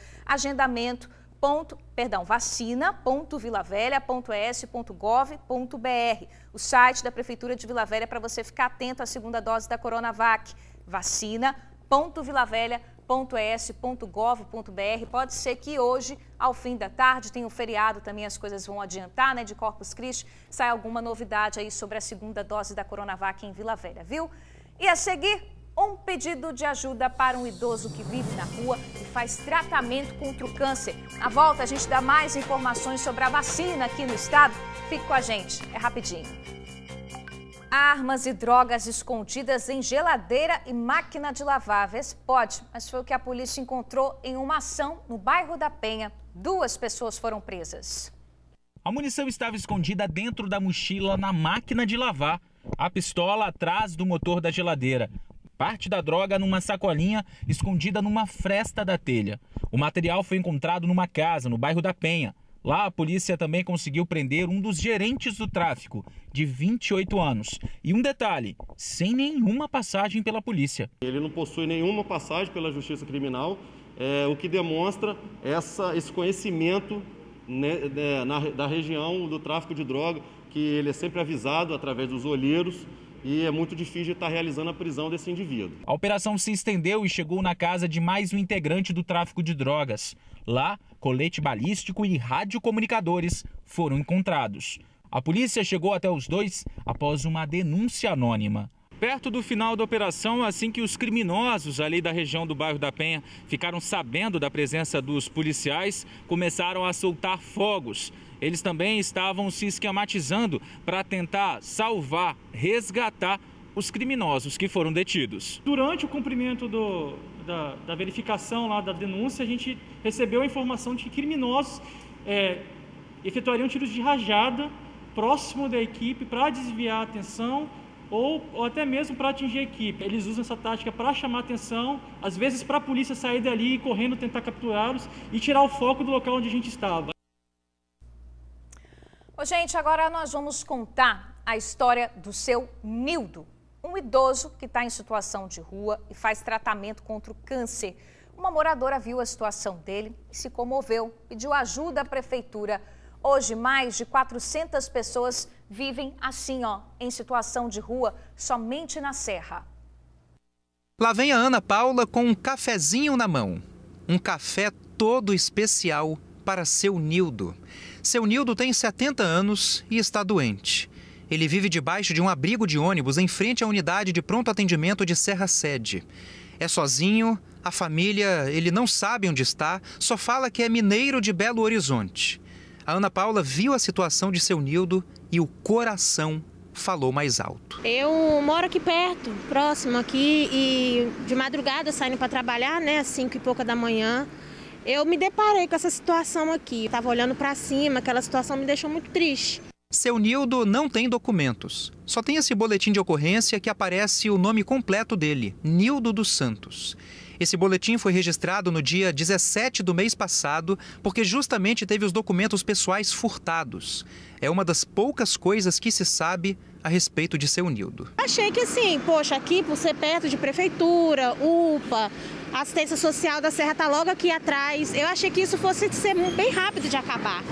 vacina.vilavelha.es.gov.br. O site da Prefeitura de Vila Velha para você ficar atento à segunda dose da Coronavac. Vacina.vilavelha.es.gov.br. Pode ser que hoje, ao fim da tarde, tem um feriado também, as coisas vão adiantar, né, de Corpus Christi, sai alguma novidade aí sobre a segunda dose da Coronavac em Vila Velha, viu? E a seguir, um pedido de ajuda para um idoso que vive na rua e faz tratamento contra o câncer. Na volta, a gente dá mais informações sobre a vacina aqui no estado. Fique com a gente, é rapidinho. Armas e drogas escondidas em geladeira e máquina de lavar. Vê se pode, mas foi o que a polícia encontrou em uma ação no bairro da Penha. 2 pessoas foram presas. A munição estava escondida dentro da mochila na máquina de lavar. A pistola atrás do motor da geladeira. Parte da droga numa sacolinha escondida numa fresta da telha. O material foi encontrado numa casa no bairro da Penha. Lá, a polícia também conseguiu prender um dos gerentes do tráfico, de 28 anos. E um detalhe, sem nenhuma passagem pela polícia. Ele não possui nenhuma passagem pela Justiça Criminal, o que demonstra esse conhecimento, né, da região do tráfico de droga, que ele é sempre avisado através dos olheiros. E é muito difícil de estar realizando a prisão desse indivíduo. A operação se estendeu e chegou na casa de mais um integrante do tráfico de drogas. Lá, colete balístico e radiocomunicadores foram encontrados. A polícia chegou até os dois após uma denúncia anônima. Perto do final da operação, assim que os criminosos ali da região do bairro da Penha ficaram sabendo da presença dos policiais, começaram a soltar fogos. Eles também estavam se esquematizando para tentar salvar, resgatar os criminosos que foram detidos. Durante o cumprimento da verificação lá da denúncia, a gente recebeu a informação de que criminosos efetuariam tiros de rajada próximo da equipe para desviar a atenção ou até mesmo para atingir a equipe. Eles usam essa tática para chamar a atenção, às vezes para a polícia sair dali correndo, tentar capturá-los e tirar o foco do local onde a gente estava. Ô, gente, agora nós vamos contar a história do seu Nildo. Um idoso que está em situação de rua e faz tratamento contra o câncer. Uma moradora viu a situação dele e se comoveu, pediu ajuda à prefeitura. Hoje, mais de 400 pessoas vivem assim, em situação de rua, somente na Serra. Lá vem a Ana Paula com um cafezinho na mão. Um café todo especial para seu Nildo. Seu Nildo tem 70 anos e está doente. Ele vive debaixo de um abrigo de ônibus em frente à unidade de pronto atendimento de Serra Sede. É sozinho, a família, ele não sabe onde está, só fala que é mineiro de Belo Horizonte. A Ana Paula viu a situação de seu Nildo e o coração falou mais alto. Eu moro aqui perto, próximo aqui, e de madrugada saindo para trabalhar, às 5 e pouca da manhã, eu me deparei com essa situação aqui. Estava olhando para cima, aquela situação me deixou muito triste. Seu Nildo não tem documentos, só tem esse boletim de ocorrência que aparece o nome completo dele, Nildo dos Santos. Esse boletim foi registrado no dia 17 do mês passado, porque justamente teve os documentos pessoais furtados. É uma das poucas coisas que se sabe a respeito de seu Nildo. Achei que assim, aqui por ser perto de prefeitura, UPA, assistência social da Serra está logo aqui atrás, eu achei que isso fosse ser bem rápido de acabar.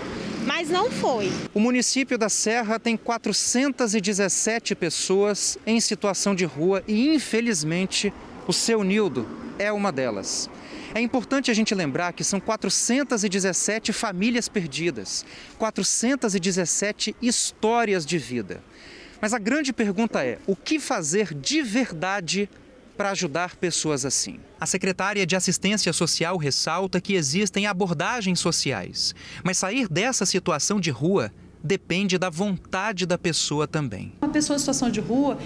Mas não foi. O município da Serra tem 417 pessoas em situação de rua e, infelizmente, o seu Nildo é uma delas. É importante a gente lembrar que são 417 famílias perdidas, 417 histórias de vida. Mas a grande pergunta é, o que fazer de verdade para ajudar pessoas assim? A secretária de Assistência Social ressalta que existem abordagens sociais, mas sair dessa situação de rua depende da vontade da pessoa também. Uma pessoa em situação de rua,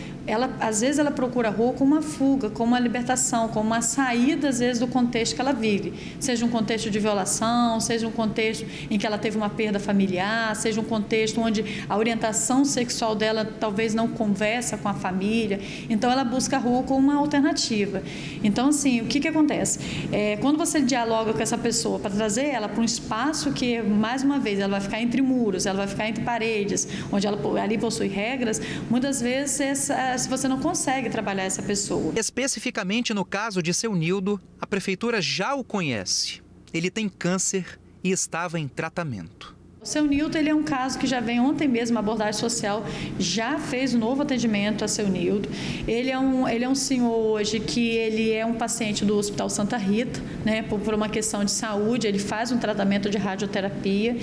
às vezes ela procura a rua como uma fuga, como uma libertação, como uma saída, às vezes, do contexto que ela vive. Seja um contexto de violação, seja um contexto em que ela teve uma perda familiar, seja um contexto onde a orientação sexual dela talvez não conversa com a família. Então, ela busca a rua como uma alternativa. Então, assim, o que acontece? Quando você dialoga com essa pessoa para trazer ela para um espaço que, mais uma vez, ela vai ficar entre muros, ela vai ficar entre paredes, onde ela ali possui regras, muitas vezes você não consegue trabalhar essa pessoa. Especificamente no caso de seu Nildo, a prefeitura já o conhece. Ele tem câncer e estava em tratamento. O seu Nildo, ele é um caso que já vem ontem mesmo, a abordagem social já fez um novo atendimento a seu Nildo. Ele é um senhor hoje que ele é um paciente do Hospital Santa Rita, por uma questão de saúde, ele faz um tratamento de radioterapia.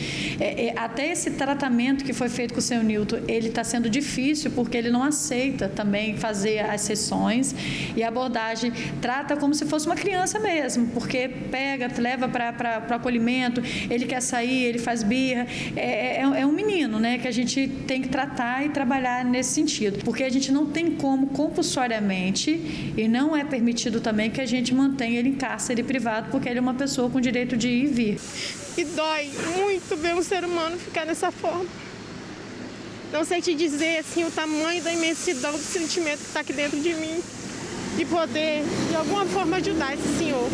Até esse tratamento que foi feito com o seu Nildo, ele está sendo difícil porque ele não aceita também fazer as sessões e a abordagem trata como se fosse uma criança mesmo, porque leva para o acolhimento, ele quer sair, ele faz birra. É um menino, que a gente tem que tratar e trabalhar nesse sentido, porque a gente não tem como compulsoriamente e não é permitido também que a gente mantenha ele em cárcere privado, porque ele é uma pessoa com direito de ir e vir. E dói muito ver um ser humano ficar dessa forma. Não sei te dizer assim, o tamanho da imensidão do sentimento que está aqui dentro de mim, de poder de alguma forma ajudar esse senhor.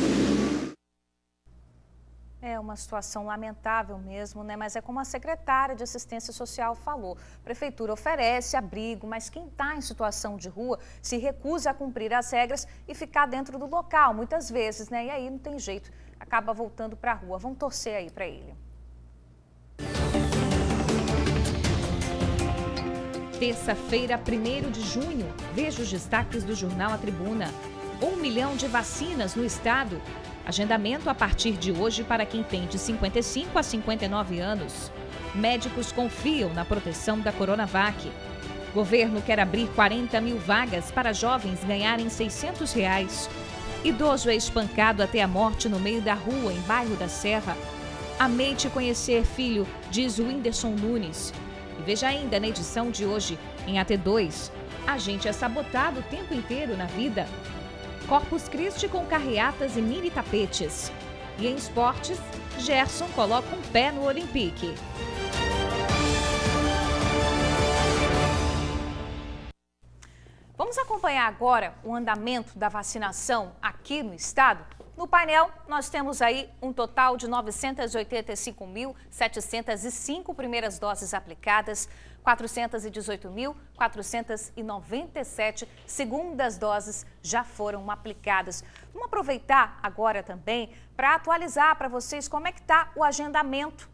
É uma situação lamentável mesmo, mas é como a secretária de Assistência Social falou. A prefeitura oferece abrigo, mas quem está em situação de rua se recusa a cumprir as regras e ficar dentro do local, muitas vezes, E aí não tem jeito, acaba voltando para a rua. Vamos torcer aí para ele. Terça-feira, 1º de junho, veja os destaques do jornal A Tribuna. 1 milhão de vacinas no estado. Agendamento a partir de hoje para quem tem de 55 a 59 anos. Médicos confiam na proteção da Coronavac. Governo quer abrir 40 mil vagas para jovens ganharem R$ 600. Idoso é espancado até a morte no meio da rua, em bairro da Serra. Amei te conhecer, filho, diz o Whindersson Nunes. E veja ainda na edição de hoje, em AT2, a gente é sabotado o tempo inteiro na vida. Corpus Christi com carreatas e mini tapetes. E em esportes, Gerson coloca um pé no Olympique. Vamos acompanhar agora o andamento da vacinação aqui no estado? No painel, nós temos aí um total de 985.705 primeiras doses aplicadas, 418.497 segundas doses já foram aplicadas. Vamos aproveitar agora também para atualizar para vocês como é que está o agendamento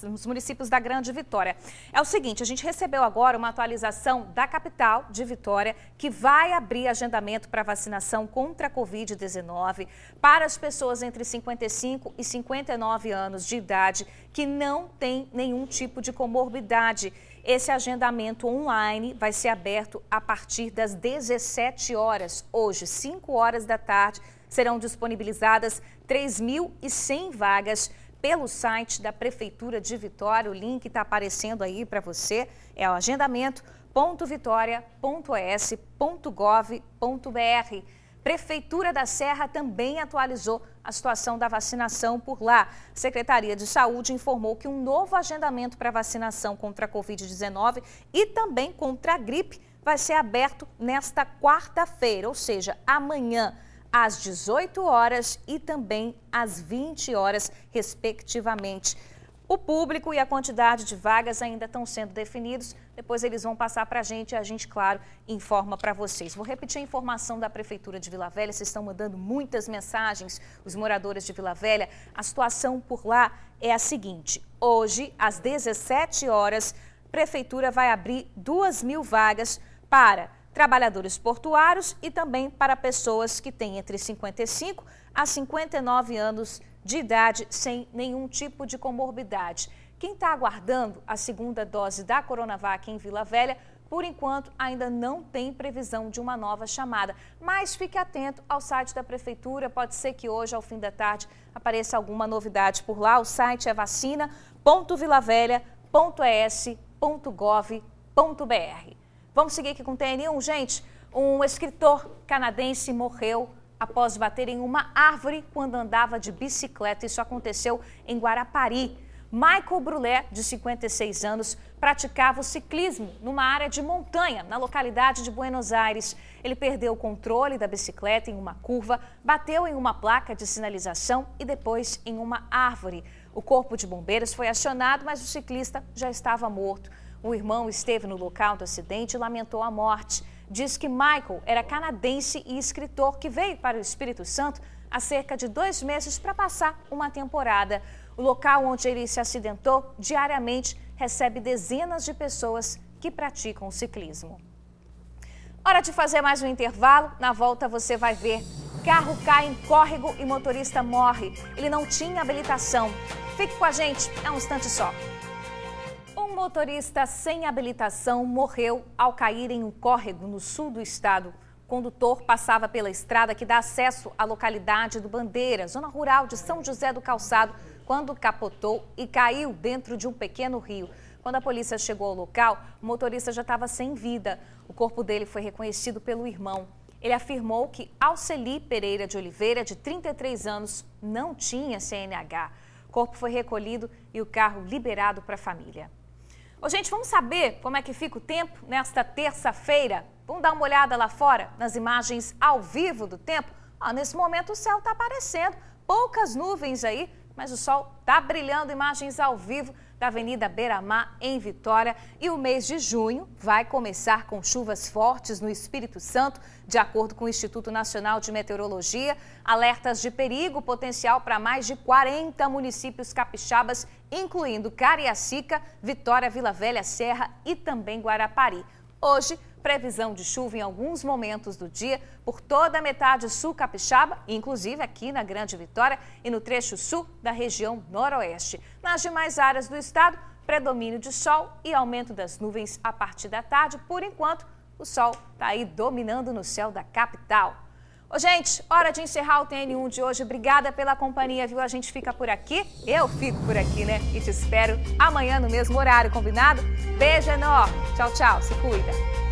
nos municípios da Grande Vitória. É o seguinte, a gente recebeu agora uma atualização da capital de Vitória, que vai abrir agendamento para vacinação contra a Covid-19 para as pessoas entre 55 e 59 anos de idade que não tem nenhum tipo de comorbidade. Esse agendamento online vai ser aberto a partir das 17 horas. Hoje, 5 horas da tarde, serão disponibilizadas 3.100 vagas pelo site da Prefeitura de Vitória. O link está aparecendo aí para você. É o agendamento.vitória.es.gov.br. Prefeitura da Serra também atualizou a situação da vacinação por lá. A Secretaria de Saúde informou que um novo agendamento para vacinação contra a Covid-19 e também contra a gripe vai ser aberto nesta quarta-feira, ou seja, amanhã, às 18 horas e também às 20 horas, respectivamente. O público e a quantidade de vagas ainda estão sendo definidos. Depois eles vão passar para a gente, claro, informa para vocês. Vou repetir a informação da Prefeitura de Vila Velha. Vocês estão mandando muitas mensagens, os moradores de Vila Velha. A situação por lá é a seguinte. Hoje, às 17 horas, a Prefeitura vai abrir 2.000 vagas para trabalhadores portuários e também para pessoas que têm entre 55 a 59 anos de idade sem nenhum tipo de comorbidade. Quem está aguardando a segunda dose da Coronavac em Vila Velha, por enquanto ainda não tem previsão de uma nova chamada. Mas fique atento ao site da Prefeitura, pode ser que hoje, ao fim da tarde, apareça alguma novidade por lá. O site é vacina.vilavélea.es.gov.br. Vamos seguir aqui com o TN1, gente. Um escritor canadense morreu após bater em uma árvore quando andava de bicicleta. Isso aconteceu em Guarapari. Michael Brulé, de 56 anos, praticava o ciclismo numa área de montanha, na localidade de Buenos Aires. Ele perdeu o controle da bicicleta em uma curva, bateu em uma placa de sinalização e depois em uma árvore. O corpo de bombeiros foi acionado, mas o ciclista já estava morto. O irmão esteve no local do acidente e lamentou a morte. Diz que Michael era canadense e escritor que veio para o Espírito Santo há cerca de 2 meses para passar uma temporada. O local onde ele se acidentou diariamente recebe dezenas de pessoas que praticam o ciclismo. Hora de fazer mais um intervalo. Na volta você vai ver. Carro cai em córrego e motorista morre. Ele não tinha habilitação. Fique com a gente, é um instante só. Um motorista sem habilitação morreu ao cair em um córrego no sul do estado. O condutor passava pela estrada que dá acesso à localidade do Bandeira, zona rural de São José do Calçado, quando capotou e caiu dentro de um pequeno rio. Quando a polícia chegou ao local, o motorista já estava sem vida. O corpo dele foi reconhecido pelo irmão. Ele afirmou que Alceli Pereira de Oliveira, de 33 anos, não tinha CNH. O corpo foi recolhido e o carro liberado para a família. Ô, gente, vamos saber como é que fica o tempo nesta terça-feira? Vamos dar uma olhada lá fora, nas imagens ao vivo do tempo? Nesse momento o céu está aparecendo, poucas nuvens aí, mas o sol está brilhando. Imagens ao vivo da Avenida Beira-Mar, em Vitória. E o mês de junho vai começar com chuvas fortes no Espírito Santo, de acordo com o Instituto Nacional de Meteorologia. Alertas de perigo potencial para mais de 40 municípios capixabas, incluindo Cariacica, Vitória, Vila Velha, Serra e também Guarapari. Hoje, previsão de chuva em alguns momentos do dia por toda a metade sul capixaba, inclusive aqui na Grande Vitória e no trecho sul da região noroeste. Nas demais áreas do estado, predomínio de sol e aumento das nuvens a partir da tarde. Por enquanto, o sol está aí dominando no céu da capital. Ô, gente, hora de encerrar o TN1 de hoje. Obrigada pela companhia, viu? A gente fica por aqui. Eu fico por aqui, né? E te espero amanhã no mesmo horário, combinado? Beijo enorme. Tchau, tchau. Se cuida.